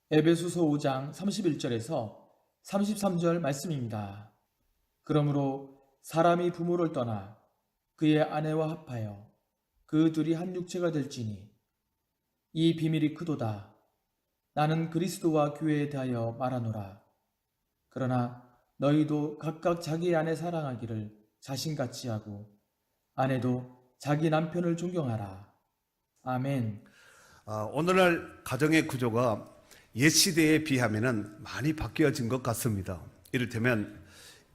에베소서 5장 31절에서 33절 말씀입니다. 그러므로 사람이 부모를 떠나 그의 아내와 합하여 그 둘이 한 육체가 될지니 이 비밀이 크도다. 나는 그리스도와 교회에 대하여 말하노라. 그러나 너희도 각각 자기 아내 사랑하기를 자신같이 하고 아내도 자기 남편을 존경하라. 아멘. 오늘날 가정의 구조가 옛 시대에 비하면 많이 바뀌어진 것 같습니다. 이를테면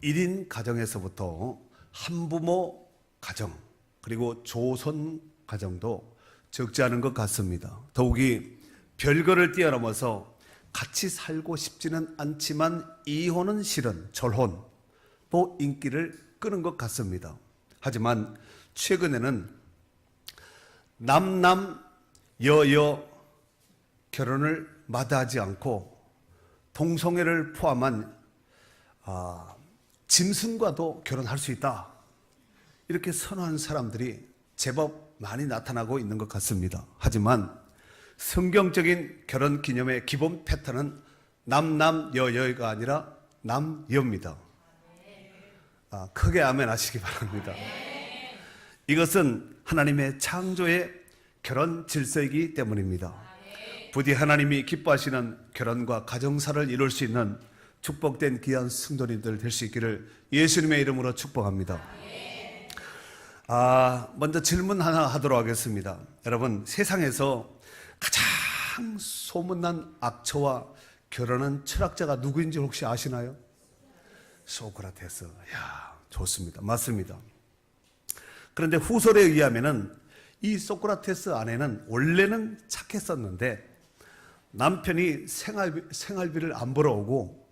1인 가정에서부터 한부모 가정, 그리고 조선 가정도 적지 않은 것 같습니다. 더욱이 별거를 뛰어넘어서 같이 살고 싶지는 않지만 이혼은 싫은 절혼도 인기를 끄는 것 같습니다. 하지만 최근에는 남남 여여 결혼을 마다하지 않고 동성애를 포함한 짐승과도 결혼할 수 있다, 이렇게 선호하는 사람들이 제법 많이 나타나고 있는 것 같습니다. 하지만 성경적인 결혼 기념의 기본 패턴은 남남여여가 아니라 남여입니다. 크게 아멘 하시기 바랍니다. 이것은 하나님의 창조의 결혼 질서이기 때문입니다. 부디 하나님이 기뻐하시는 결혼과 가정사를 이룰 수 있는 축복된 귀한 성도님들 될 수 있기를 예수님의 이름으로 축복합니다. 먼저 질문 하나 하도록 하겠습니다. 여러분, 세상에서 가장 소문난 악처와 결혼한 철학자가 누구인지 혹시 아시나요? 소크라테스. 좋습니다. 맞습니다. 그런데 후설에 의하면은 이 소크라테스 아내는 원래는 착했었는데 남편이 생활비를 안 벌어오고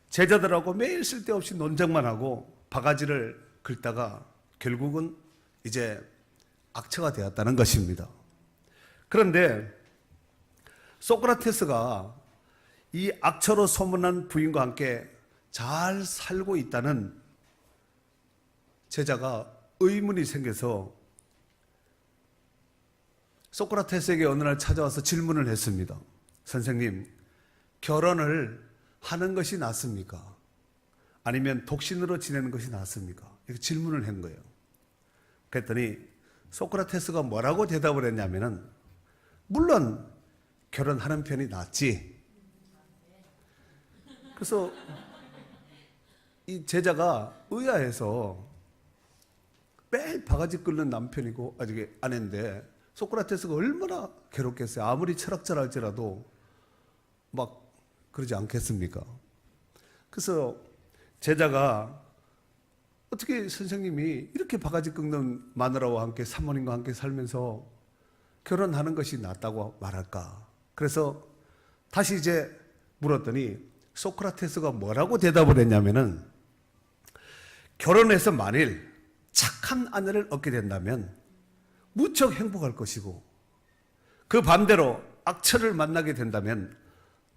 제자들하고 매일 쓸데없이 논쟁만 하고 바가지를 긁다가 결국은 이제 악처가 되었다는 것입니다. 그런데 소크라테스가 이 악처로 소문난 부인과 함께 잘 살고 있다는 제자가 의문이 생겨서 소크라테스에게 어느 날 찾아와서 질문을 했습니다. 선생님, 결혼을 하는 것이 낫습니까? 아니면 독신으로 지내는 것이 낫습니까? 이렇게 질문을 한 거예요. 그랬더니 소크라테스가 뭐라고 대답을 했냐면은, 물론 결혼하는 편이 낫지. 그래서 이 제자가 의아해서 매일 바가지 끓는 남편이고 아직 아내인데 소크라테스가 얼마나 괴롭겠어요. 아무리 철학자라 할지라도 막 그러지 않겠습니까? 그래서 제자가 어떻게 선생님이 이렇게 바가지 긁는 마누라와 함께 사모님과 함께 살면서 결혼하는 것이 낫다고 말할까? 그래서 다시 이제 물었더니 소크라테스가 뭐라고 대답을 했냐면은, 결혼해서 만일 착한 아내를 얻게 된다면 무척 행복할 것이고, 그 반대로 악처를 만나게 된다면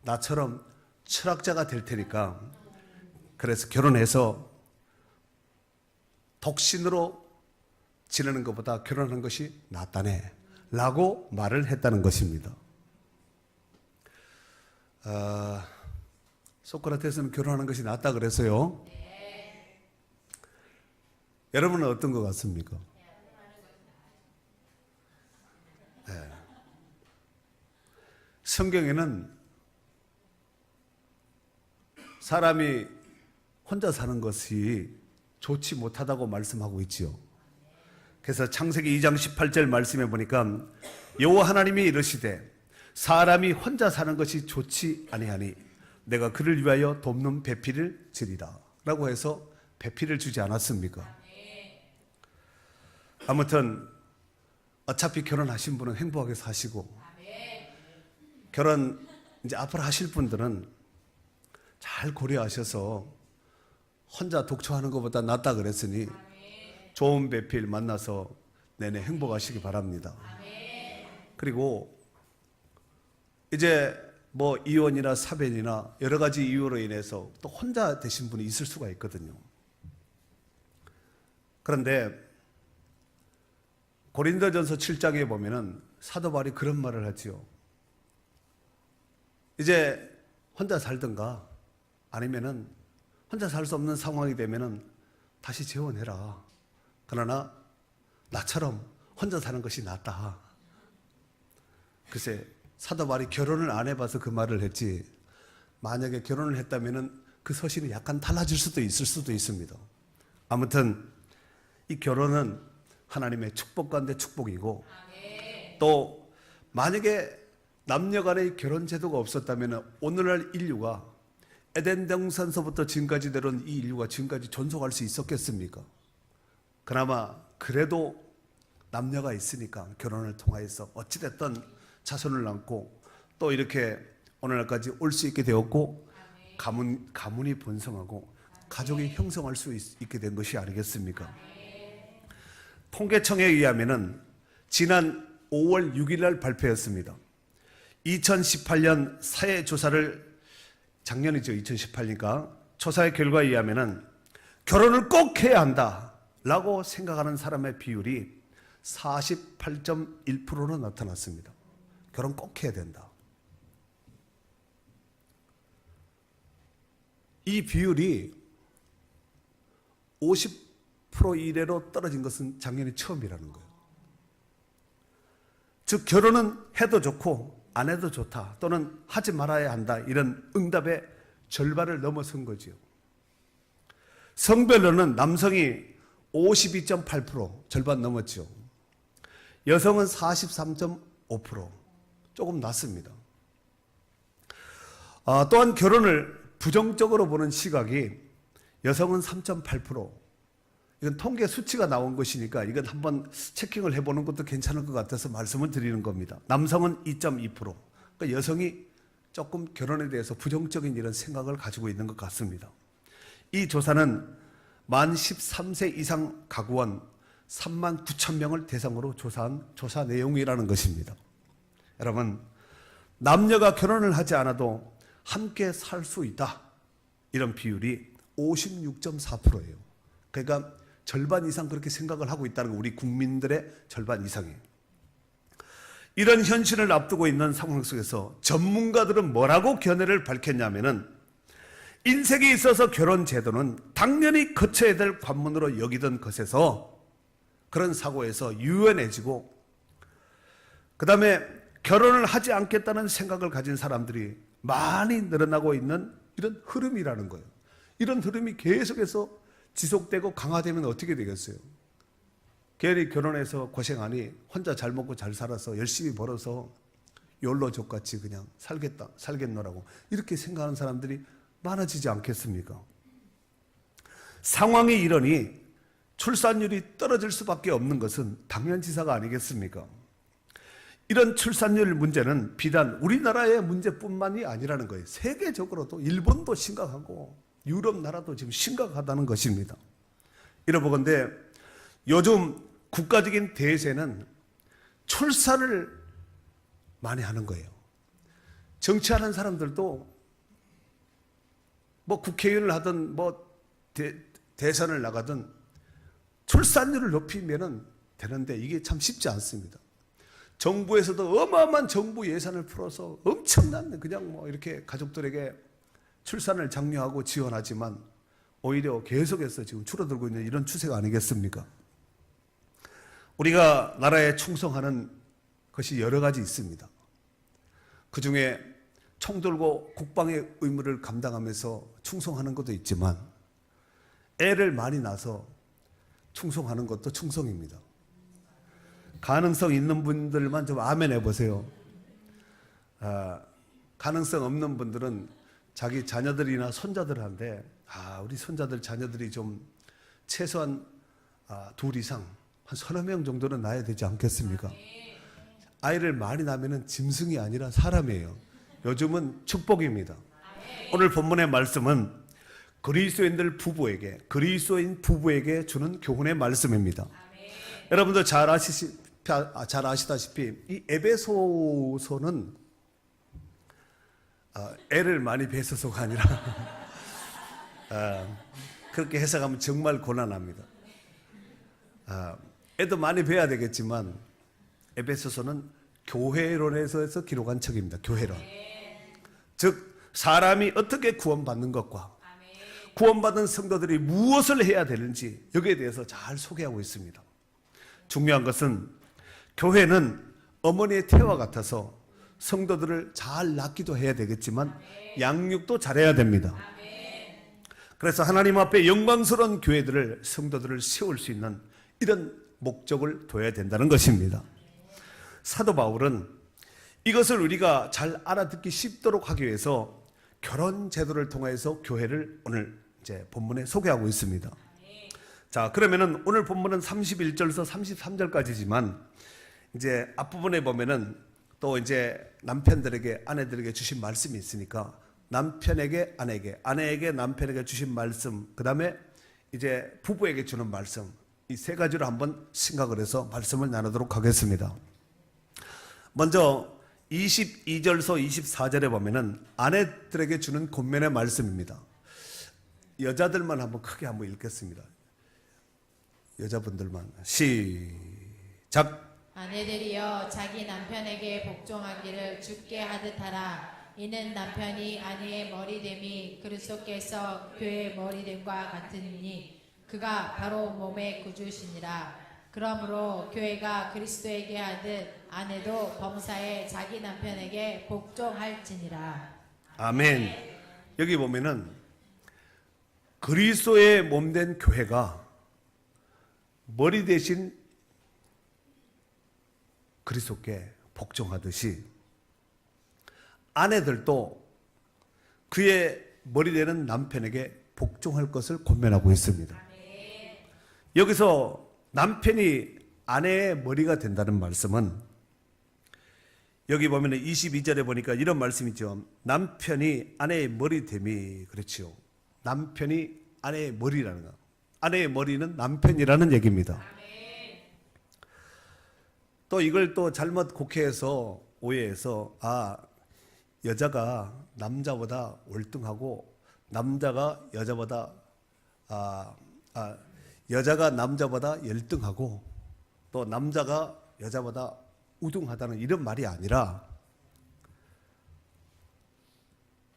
나처럼 철학자가 될 테니까, 그래서 결혼해서 독신으로 지내는 것보다 결혼하는 것이 낫다네 라고 말을 했다는 것입니다. 소크라테스는 결혼하는 것이 낫다 그랬어요. 여러분은 어떤 것 같습니까? 네. 성경에는 사람이 혼자 사는 것이 좋지 못하다고 말씀하고 있지요. 그래서 창세기 2장 18절 말씀해 보니까 여호와 하나님이 이르시되 사람이 혼자 사는 것이 좋지 아니하니 내가 그를 위하여 돕는 배필을 주리라 라고 해서 배필을 주지 않았습니까? 아무튼 어차피 결혼하신 분은 행복하게 사시고, 결혼 이제 앞으로 하실 분들은 잘 고려하셔서 혼자 독초하는 것보다 낫다 그랬으니 좋은 배필 만나서 내내 행복하시기 바랍니다. 그리고 이제 뭐 이혼이나 사변이나 여러 가지 이유로 인해서 또 혼자 되신 분이 있을 수가 있거든요. 그런데 고린도전서 7장에 보면은 사도 바울이 그런 말을 하지요. 이제 혼자 살든가 아니면은 혼자 살 수 없는 상황이 되면은 다시 재혼해라. 그러나 나처럼 혼자 사는 것이 낫다. 글쎄, 사도 바울이 결혼을 안 해봐서 그 말을 했지, 만약에 결혼을 했다면은 그 서신이 약간 달라질 수도 있을 수도 있습니다. 아무튼 이 결혼은 하나님의 축복 가운데 축복이고, 또 만약에 남녀 간의 결혼 제도가 없었다면 오늘날 인류가 에덴 동산서부터 지금까지 내려온 이 인류가 지금까지 존속할 수 있었겠습니까? 그나마 그래도 남녀가 있으니까 결혼을 통하여서 어찌됐든 자손을 낳고 또 이렇게 오늘날까지 올 수 있게 되었고, 가문이 번성하고 가족이 형성할 수 있게 된 것이 아니겠습니까? 통계청에 의하면은 지난 5월 6일 날 발표했습니다. 2018년 사회조사를, 작년이죠, 2018니까 조사의 결과에 의하면은 결혼을 꼭 해야 한다라고 생각하는 사람의 비율이 48.1%로 나타났습니다. 결혼 꼭 해야 된다. 이 비율이 50% 이내로 떨어진 것은 작년이 처음이라는 거예요. 즉 결혼은 해도 좋고 안 해도 좋다, 또는 하지 말아야 한다, 이런 응답의 절반을 넘어선 거지요. 성별로는 남성이 52.8%, 절반 넘었죠. 여성은 43.5%, 조금 낮습니다. 또한 결혼을 부정적으로 보는 시각이 여성은 3.8%, 이건 통계 수치가 나온 것이니까 이건 한번 체킹을 해보는 것도 괜찮을 것 같아서 말씀을 드리는 겁니다. 남성은 2.2%, 그러니까 여성이 조금 결혼에 대해서 부정적인 이런 생각을 가지고 있는 것 같습니다. 이 조사는 만 13세 이상 가구원 3만 9천 명을 대상으로 조사한 조사 내용이라는 것입니다. 여러분, 남녀가 결혼을 하지 않아도 함께 살 수 있다, 이런 비율이 56.4%예요. 그러니까 절반 이상 그렇게 생각을 하고 있다는 거, 우리 국민들의 절반 이상이에요. 이런 현실을 앞두고 있는 상황 속에서 전문가들은 뭐라고 견해를 밝혔냐면은, 인생에 있어서 결혼 제도는 당연히 거쳐야 될 관문으로 여기던 것에서, 그런 사고에서 유연해지고, 그 다음에 결혼을 하지 않겠다는 생각을 가진 사람들이 많이 늘어나고 있는 이런 흐름이라는 거예요. 이런 흐름이 계속해서 지속되고 강화되면 어떻게 되겠어요? 괜히 결혼해서 고생하니 혼자 잘 먹고 잘 살아서 열심히 벌어서 욜로족같이 그냥 살겠노라고 이렇게 생각하는 사람들이 많아지지 않겠습니까? 상황이 이러니 출산율이 떨어질 수밖에 없는 것은 당연지사가 아니겠습니까? 이런 출산율 문제는 비단 우리나라의 문제뿐만이 아니라는 거예요. 세계적으로도 일본도 심각하고 유럽 나라도 지금 심각하다는 것입니다. 이러보건대 요즘 국가적인 대세는 출산을 많이 하는 거예요. 정치하는 사람들도 뭐 국회의원을 하든 뭐 대선을 나가든 출산율을 높이면 되는데 이게 참 쉽지 않습니다. 정부에서도 어마어마한 정부 예산을 풀어서 엄청난 그냥 뭐 이렇게 가족들에게 출산을 장려하고 지원하지만 오히려 계속해서 지금 줄어들고 있는 이런 추세가 아니겠습니까? 우리가 나라에 충성하는 것이 여러 가지 있습니다. 그 중에 총 들고 국방의 의무를 감당하면서 충성하는 것도 있지만, 애를 많이 낳아서 충성하는 것도 충성입니다. 가능성 있는 분들만 좀 아멘 해보세요. 가능성 없는 분들은 자기 자녀들이나 손자들한테 우리 손자들 자녀들이 좀 최소한 둘 이상 한 30명 정도는 낳아야 되지 않겠습니까? 아이를 많이 낳으면 짐승이 아니라 사람이에요. 요즘은 축복입니다. 오늘 본문의 말씀은 그리스도인 부부에게 주는 교훈의 말씀입니다. 여러분들 잘 아시다시피 이 에베소서는 애를 많이 뵈서서가 아니라 그렇게 해석하면 정말 곤란합니다. 애도 많이 뵈야 되겠지만 에베소서는 교회론에서 기록한 책입니다. 교회론. 즉 사람이 어떻게 구원받는 것과 구원받은 성도들이 무엇을 해야 되는지 여기에 대해서 잘 소개하고 있습니다. 중요한 것은 교회는 어머니의 태와 같아서 성도들을 잘 낳기도 해야 되겠지만 양육도 잘해야 됩니다. 그래서 하나님 앞에 영광스러운 교회들을, 성도들을 세울 수 있는 이런 목적을 둬야 된다는 것입니다. 사도 바울은 이것을 우리가 잘 알아듣기 쉽도록 하기 위해서 결혼 제도를 통해서 교회를 오늘 이제 본문에 소개하고 있습니다. 자, 그러면은 오늘 본문은 31절에서 33절까지지만 이제 앞부분에 보면은 또 이제 남편들에게, 아내들에게 주신 말씀이 있으니까 남편에게 아내에게, 아내에게 남편에게 주신 말씀, 그 다음에 이제 부부에게 주는 말씀, 이 세 가지로 한번 생각을 해서 말씀을 나누도록 하겠습니다. 먼저 22절에서 24절에 보면은 아내들에게 주는 권면의 말씀입니다. 여자들만 한번 크게 한번 읽겠습니다. 여자분들만 시작. 아내들이여 자기 남편에게 복종하기를 주께 하듯 하라. 이는 남편이 아내의 머리됨이 그리스도께서 교회의 머리됨과 같으니 그가 바로 몸의 구주시니라. 그러므로 교회가 그리스도에게 하듯 아내도 범사에 자기 남편에게 복종할지니라. 아멘. 여기 보면은 그리스도의 몸된 교회가 머리 대신 그리스도께 복종하듯이 아내들도 그의 머리 되는 남편에게 복종할 것을 권면하고 있습니다. 여기서 남편이 아내의 머리가 된다는 말씀은 여기 보면 22절에 보니까 이런 말씀이 있죠. 남편이 아내의 머리됨이, 그렇지요. 남편이 아내의 머리라는 거. 아내의 머리는 남편이라는 얘기입니다. 또 이걸 또 잘못 곡해해서 오해해서 여자가 남자보다 월등하고 남자가 여자보다 여자가 남자보다 열등하고 또 남자가 여자보다 우등하다는 이런 말이 아니라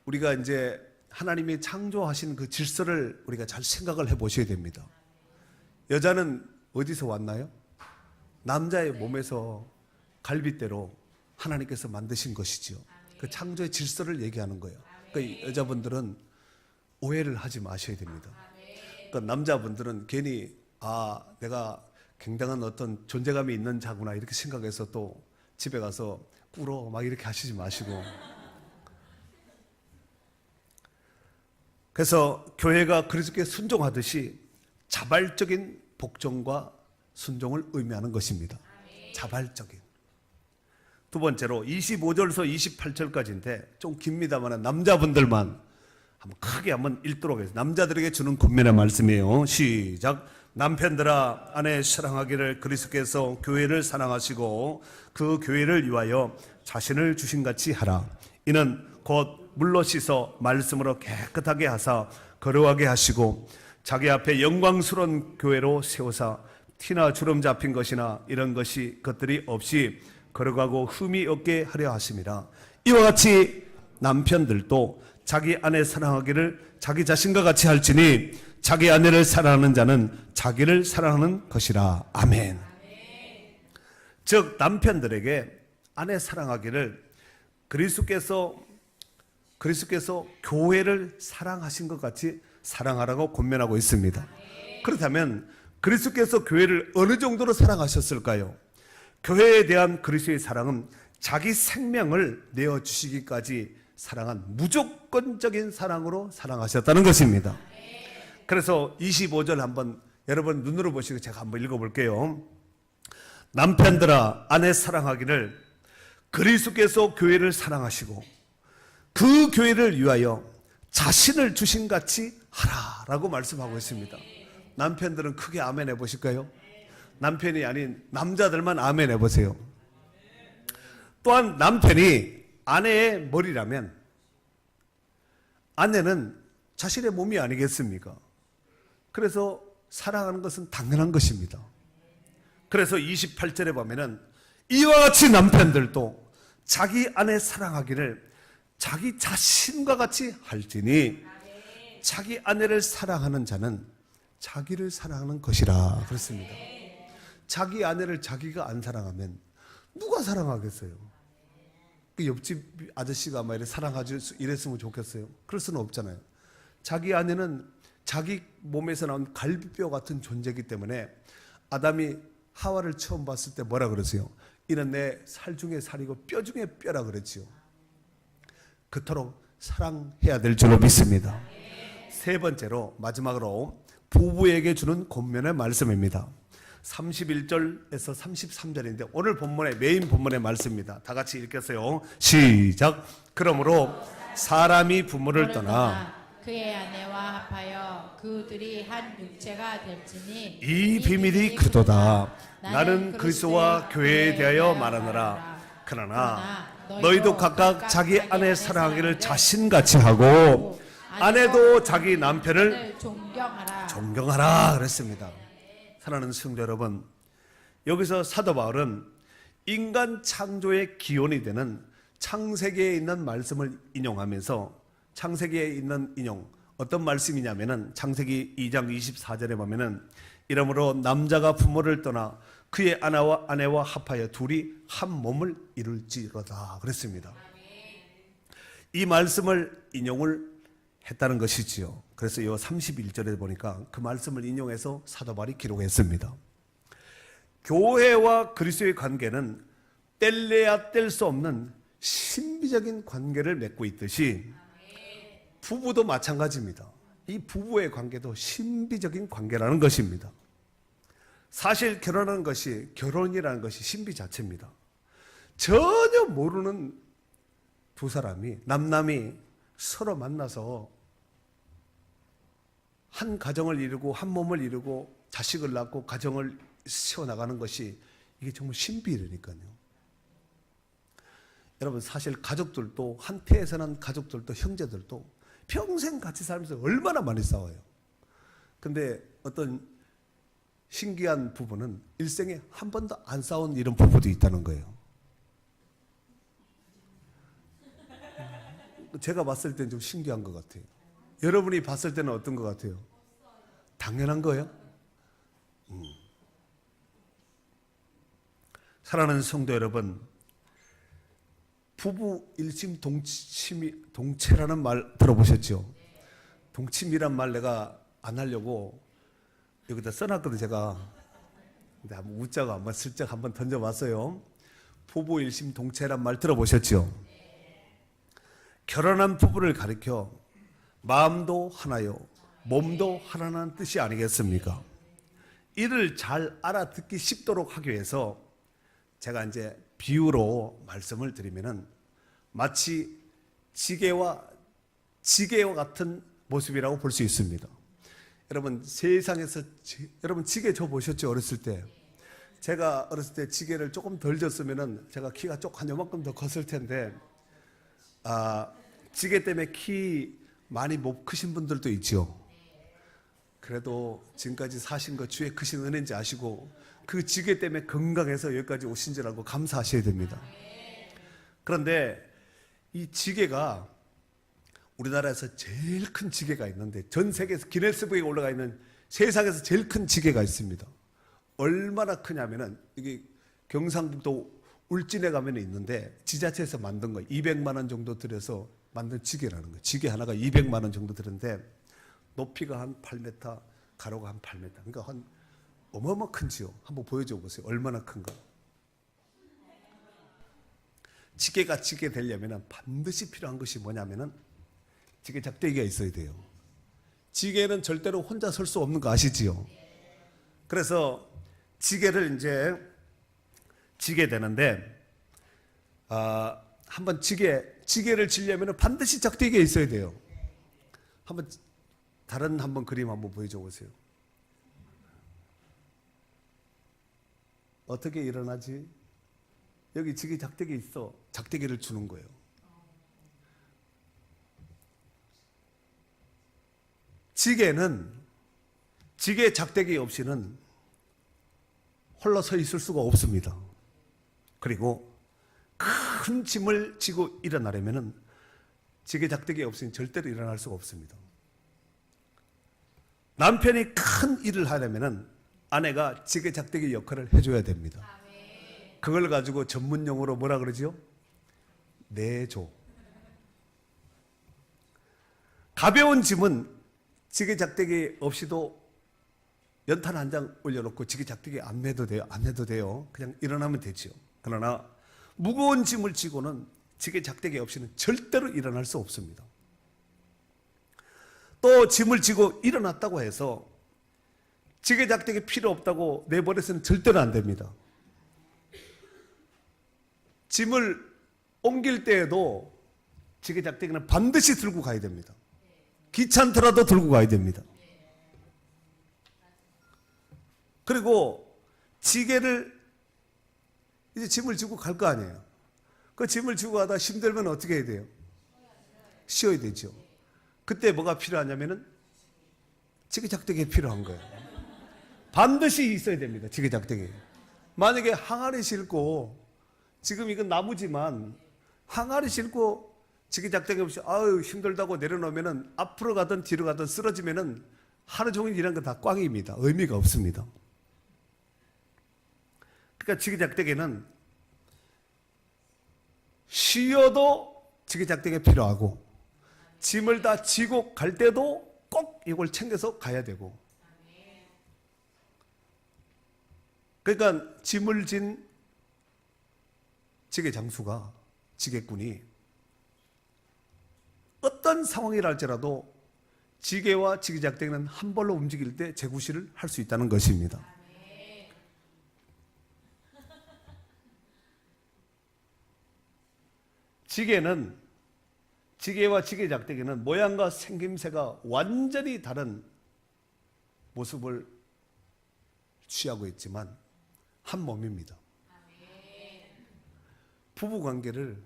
우리가 이제 하나님이 창조하신 그 질서를 우리가 잘 생각을 해 보셔야 됩니다. 여자는 어디서 왔나요? 남자의 몸에서 갈빗대로 하나님께서 만드신 것이죠. 그 창조의 질서를 얘기하는 거예요. 그러니까 여자분들은 오해를 하지 마셔야 됩니다. 그러니까 남자분들은 괜히 내가 굉장한 어떤 존재감이 있는 자구나 이렇게 생각해서 또 집에 가서 꿇어 막 이렇게 하시지 마시고. 그래서 교회가 그리스도께 순종하듯이 자발적인 복종과 순종을 의미하는 것입니다. 자발적인. 두 번째로 25절에서 28절까지인데 좀 깁니다만 남자분들만 한번 크게 한번 읽도록 하겠습니다. 남자들에게 주는 권면의 말씀이에요. 시작. 남편들아 아내 사랑하기를 그리스도께서 교회를 사랑하시고 그 교회를 위하여 자신을 주신같이 하라. 이는 곧 물로 씻어 말씀으로 깨끗하게 하사 거룩하게 하시고 자기 앞에 영광스러운 교회로 세우사 티나 주름 잡힌 것이나 이런 것들이 없이 거룩하고 흠이 없게 하려 하심이라. 이와 같이 남편들도 자기 아내 사랑하기를 자기 자신과 같이 할지니 자기 아내를 사랑하는 자는 자기를 사랑하는 것이라. 아멘. 즉 남편들에게 아내 사랑하기를 그리스도께서 교회를 사랑하신 것 같이 사랑하라고 권면하고 있습니다. 그렇다면 그리스도께서 교회를 어느 정도로 사랑하셨을까요? 교회에 대한 그리스도의 사랑은 자기 생명을 내어주시기까지 사랑한 무조건적인 사랑으로 사랑하셨다는 것입니다. 그래서 25절 한번 여러분 눈으로 보시고 제가 한번 읽어볼게요. 남편들아 아내 사랑하기를 그리스도께서 교회를 사랑하시고 그 교회를 위하여 자신을 주신같이 하라라고 말씀하고 있습니다. 남편들은 크게 아멘 해보실까요? 남편이 아닌 남자들만 아멘 해보세요. 또한 남편이 아내의 머리라면 아내는 자신의 몸이 아니겠습니까? 그래서 사랑하는 것은 당연한 것입니다. 그래서 28절에 보면은 이와 같이 남편들도 자기 아내 사랑하기를 자기 자신과 같이 할지니 자기 아내를 사랑하는 자는 자기를 사랑하는 것이라 그랬습니다. 자기 아내를 자기가 안 사랑하면 누가 사랑하겠어요? 그 옆집 아저씨가 막 이래 사랑하지 이랬으면 좋겠어요? 그럴 수는 없잖아요. 자기 아내는 자기 몸에서 나온 갈비뼈 같은 존재이기 때문에 아담이 하와를 처음 봤을 때 뭐라 그러세요? 이는 내 살 중에 살이고 뼈 중에 뼈라 그랬지요. 그토록 사랑해야 될 줄로 믿습니다. 세 번째로 마지막으로 부부에게 주는 권면의 말씀입니다. 31절에서 33절인데 오늘 본문의 메인 본문의 말씀입니다. 다 같이 읽겠어요. 시작. 그러므로 사람이 부모를 떠나 그의 아내와 합하여 그 둘이 한 육체가 될지니 이 비밀이 그도다. 나는 그리스도와 교회에 대하여 말하노라. 그러나 너희도 각각 자기 아내 사랑하기를 자신같이 하고 아내도 자기 남편을 존경하라 그랬습니다. 사랑하는 성도 여러분, 여기서 사도 바울은 인간 창조의 기원이 되는 창세기에 있는 말씀을 인용하면서 창세기에 있는 인용 어떤 말씀이냐면은 창세기 2장 24절에 보면은 이러므로 남자가 부모를 떠나 그의 아내와 합하여 둘이 한 몸을 이룰지로다 그랬습니다. 이 말씀을 인용을 했다는 것이지요. 그래서 이 31절에 보니까 그 말씀을 인용해서 사도 바울이 기록했습니다. 교회와 그리스도의 관계는 뗄래야 뗄 수 없는 신비적인 관계를 맺고 있듯이 부부도 마찬가지입니다. 이 부부의 관계도 신비적인 관계라는 것입니다. 사실 결혼이라는 것이 신비 자체입니다. 전혀 모르는 두 사람이 남남이 서로 만나서 한 가정을 이루고 한 몸을 이루고 자식을 낳고 가정을 세워나가는 것이 이게 정말 신비라니까요. 여러분 사실 가족들도 한 태에서 난 가족들도 형제들도 평생 같이 살면서 얼마나 많이 싸워요. 근데 어떤 신기한 부부는 일생에 한 번도 안 싸운 이런 부부도 있다는 거예요. 제가 봤을 때는 좀 신기한 것 같아요. 여러분이 봤을 때는 어떤 것 같아요? 당연한 거예요? 사랑하는 성도 여러분, 부부 일심 동체라는 말 들어보셨죠? 동침이란 말 내가 안 하려고 여기다 써놨거든요. 제가 근데 한번 웃자고 한번 슬쩍 한번 던져봤어요. 부부 일심 동체란 말 들어보셨죠? 결혼한 부부를 가리켜 마음도 하나요 몸도 하나라는 뜻이 아니겠습니까? 이를 잘 알아듣기 쉽도록 하기 위해서 제가 이제 비유로 말씀을 드리면은 마치 지게와 같은 모습이라고 볼 수 있습니다. 여러분 세상에서 여러분 지게 저 보셨죠? 어렸을 때 제가 어렸을 때 지게를 조금 덜 졌으면은 제가 키가 한 요만큼 더 컸을 텐데 지게 때문에 키 많이 못 크신 분들도 있죠. 그래도 지금까지 사신 것 주에 크신 은혜인지 아시고 그 지게 때문에 건강해서 여기까지 오신 줄 알고 감사하셔야 됩니다. 그런데 이 지게가 우리나라에서 제일 큰 지게가 있는데 전 세계에서 기네스북에 올라가 있는 세상에서 제일 큰 지게가 있습니다. 얼마나 크냐면은 이게 경상북도 울진에 가면 있는데 지자체에서 만든 거 200만 원 정도 들여서 만든 지게라는 거예요. 지게 하나가 200만 원 정도 드는데 높이가 한 8m, 가로가 한 8m. 그러니까 한 어마어마 큰지요. 한번 보여줘 보세요. 얼마나 큰가. 지게가 지게 되려면 반드시 필요한 것이 뭐냐면은 지게 작대기가 있어야 돼요. 지게는 절대로 혼자 설 수 없는 거 아시지요? 그래서 지게를 이제 지게 되는데 한번 지게를 지려면 반드시 작대기가 있어야 돼요. 한번 다른 한번 그림 한번 보여줘 보세요. 어떻게 일어나지? 여기 지게 작대기 있어. 작대기를 주는 거예요. 지게 작대기 없이는 홀로 서 있을 수가 없습니다. 그리고 큰 짐을 지고 일어나려면 지게작대기 없으면 절대로 일어날 수가 없습니다. 남편이 큰 일을 하려면 아내가 지게작대기 역할을 해줘야 됩니다. 그걸 가지고 전문용어로 뭐라 그러지요? 내조. 가벼운 짐은 지게작대기 없이도 연탄 한 장 올려놓고 지게작대기 안 매도 돼요. 안 해도 돼요. 그냥 일어나면 되지요. 그러나 무거운 짐을 지고는 지게작대기 없이는 절대로 일어날 수 없습니다. 또 짐을 지고 일어났다고 해서 지게작대기 필요 없다고 내버려서는 절대로 안 됩니다. 짐을 옮길 때에도 지게작대기는 반드시 들고 가야 됩니다. 귀찮더라도 들고 가야 됩니다. 그리고 지게를 이제 짐을 지고 갈 거 아니에요. 그 짐을 지고 가다 힘들면 어떻게 해야 돼요? 쉬어야 되죠. 그때 뭐가 필요하냐면은 지게작대기 필요한 거예요. 반드시 있어야 됩니다. 지게작대기. 만약에 항아리 싣고 지금 이건 나무지만 항아리 싣고 지게작대기 없이 아유 힘들다고 내려놓으면은 앞으로 가든 뒤로 가든 쓰러지면은 하루 종일 일한 거 다 꽝입니다. 의미가 없습니다. 그러니까 지게작대기는 쉬어도 지게작대기가 필요하고 짐을 다 지고 갈 때도 꼭 이걸 챙겨서 가야 되고, 그러니까 짐을 진 지게장수가, 지게꾼이 어떤 상황이라 할지라도 지게와 지게작대기는 한 발로 움직일 때 재구시를 할 수 있다는 것입니다. 지게와 지게작대기는 모양과 생김새가 완전히 다른 모습을 취하고 있지만 한 몸입니다. 부부관계를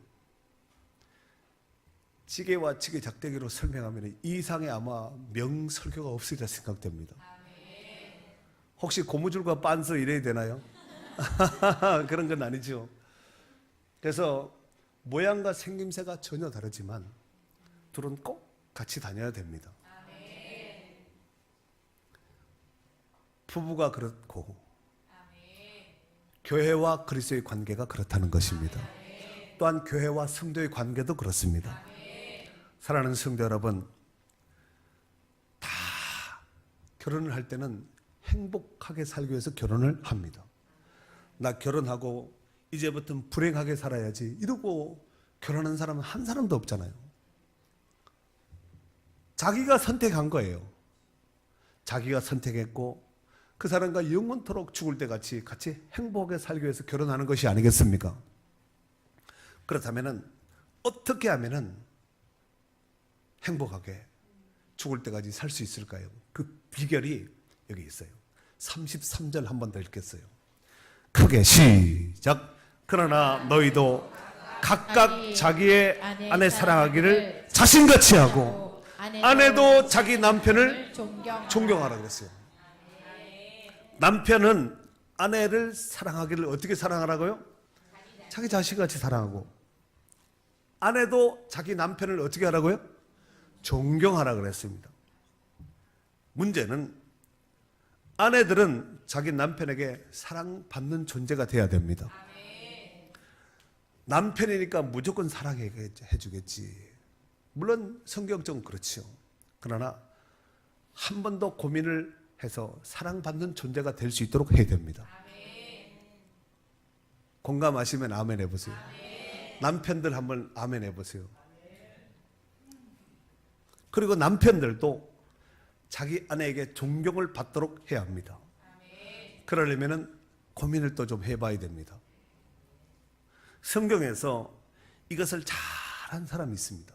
지게와 지게작대기로 설명하면 이 이상의 아마 명설교가 없으리라 생각됩니다. 혹시 고무줄과 빤스 이래야 되나요? 그런 건 아니죠. 그래서 모양과 생김새가 전혀 다르지만 둘은 꼭 같이 다녀야 됩니다. 부부가 그렇고 교회와 그리스도의 관계가 그렇다는 것입니다. 또한 교회와 성도의 관계도 그렇습니다. 사랑하는 성도 여러분, 다 결혼을 할 때는 행복하게 살기 위해서 결혼을 합니다. 나 결혼하고 이제부터는 불행하게 살아야지 이러고 결혼한 사람은 한 사람도 없잖아요. 자기가 선택한 거예요. 자기가 선택했고 그 사람과 영원토록 죽을 때 같이 행복하게 살기 위해서 결혼하는 것이 아니겠습니까? 그렇다면 어떻게 하면 행복하게 죽을 때까지 살 수 있을까요? 그 비결이 여기 있어요. 33절 한 번 더 읽겠어요. 크게 시작. 그러나 너희도 각각 자기의 아내 사랑하기를 자신같이 하고 아내도 자기 남편을 존경하라 그랬어요. 남편은 아내를 사랑하기를 어떻게 사랑하라고요? 자기 자식같이 사랑하고, 아내도 자기 남편을 어떻게 하라고요? 존경하라 그랬습니다. 문제는 아내들은 자기 남편에게 사랑받는 존재가 돼야 됩니다. 남편이니까 무조건 사랑해 주겠지. 물론 성경적으로 그렇죠. 그러나 한 번 더 고민을 해서 사랑받는 존재가 될 수 있도록 해야 됩니다. 공감하시면 아멘 해보세요. 남편들 한번 아멘 해보세요. 그리고 남편들도 자기 아내에게 존경을 받도록 해야 합니다. 그러려면 고민을 또 좀 해봐야 됩니다. 성경에서 이것을 잘한 사람이 있습니다.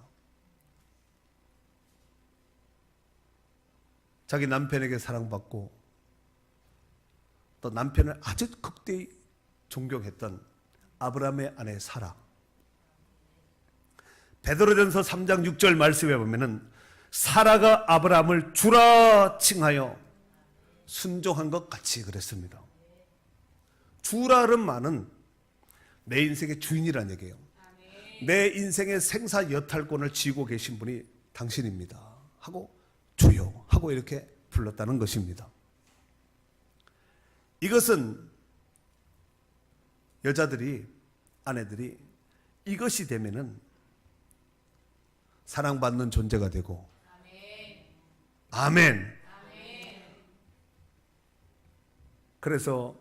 자기 남편에게 사랑받고 또 남편을 아주 극대히 존경했던 아브라함의 아내 사라. 베드로전서 3장 6절 말씀에 보면은 사라가 아브라함을 주라 칭하여 순종한 것 같이 그랬습니다. 주라는 말은 내 인생의 주인이라는 얘기예요. 내 인생의 생사 여탈권을 쥐고 계신 분이 당신입니다 하고 주여 하고 이렇게 불렀다는 것입니다. 이것은 여자들이, 아내들이 이것이 되면은 사랑받는 존재가 되고, 아멘. 그래서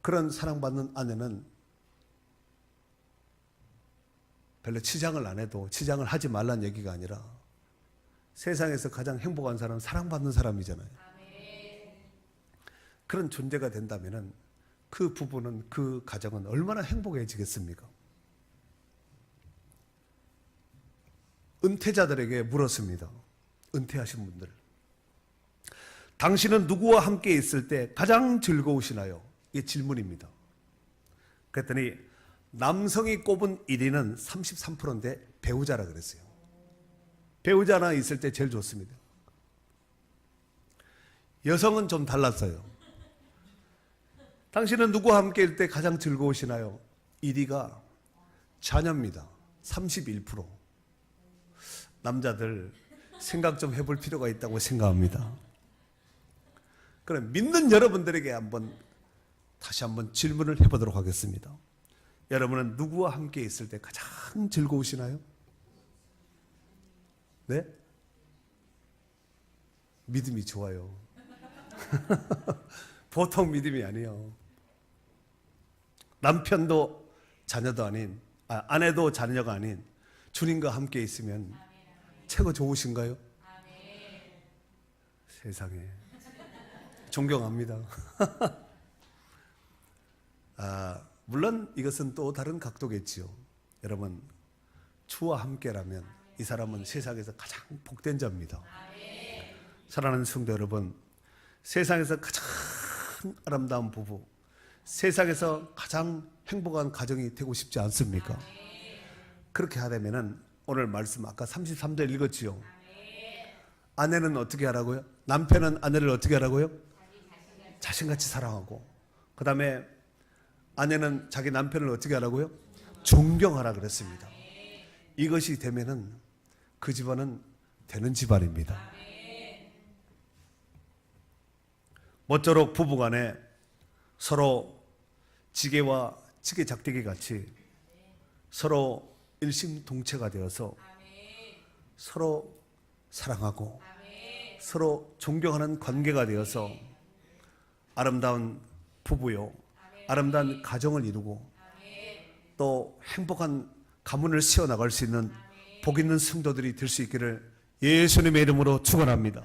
그런 사랑받는 아내는 별로 치장을 안 해도, 치장을 하지 말란 얘기가 아니라 세상에서 가장 행복한 사람은 사랑받는 사람이잖아요. 그런 존재가 된다면은 그 부부는, 그 가정은 얼마나 행복해지겠습니까? 은퇴자들에게 물었습니다. 은퇴하신 분들, 당신은 누구와 함께 있을 때 가장 즐거우시나요? 이게 질문입니다. 그랬더니 남성이 꼽은 1위는 33%인데 배우자라 그랬어요. 배우자나 있을 때 제일 좋습니다. 여성은 좀 달랐어요. 당신은 누구와 함께 있을 때 가장 즐거우시나요? 1위가 자녀입니다. 31%. 남자들 생각 좀 해볼 필요가 있다고 생각합니다. 그럼 믿는 여러분들에게 다시 한번 질문을 해보도록 하겠습니다. 여러분은 누구와 함께 있을 때 가장 즐거우시나요? 네? 믿음이 좋아요. 보통 믿음이 아니에요. 남편도 자녀도 아닌, 아내도 자녀가 아닌 주님과 함께 있으면 최고 좋으신가요? 세상에. 존경합니다. 물론 이것은 또 다른 각도겠지요. 여러분, 주와 함께라면 이 사람은 세상에서 가장 복된 자입니다. 사랑하는 성도 여러분, 세상에서 가장 아름다운 부부, 세상에서 가장 행복한 가정이 되고 싶지 않습니까? 그렇게 하려면은 오늘 말씀 아까 33절 읽었지요. 아내는 어떻게 하라고요? 남편은 아내를 어떻게 하라고요? 자신같이 사랑하고, 그 다음에 아내는 자기 남편을 어떻게 하라고요? 존경하라 그랬습니다. 이것이 되면은 그 집안은 되는 집안입니다. 모쪼록 부부간에 서로 지게와 지게 작대기 같이 서로 일심동체가 되어서 서로 사랑하고 서로 존경하는 관계가 되어서 아름다운 부부요, 아름다운 가정을 이루고 또 행복한 가문을 세워나갈 수 있는 복 있는 성도들이 될 수 있기를 예수님의 이름으로 축원합니다.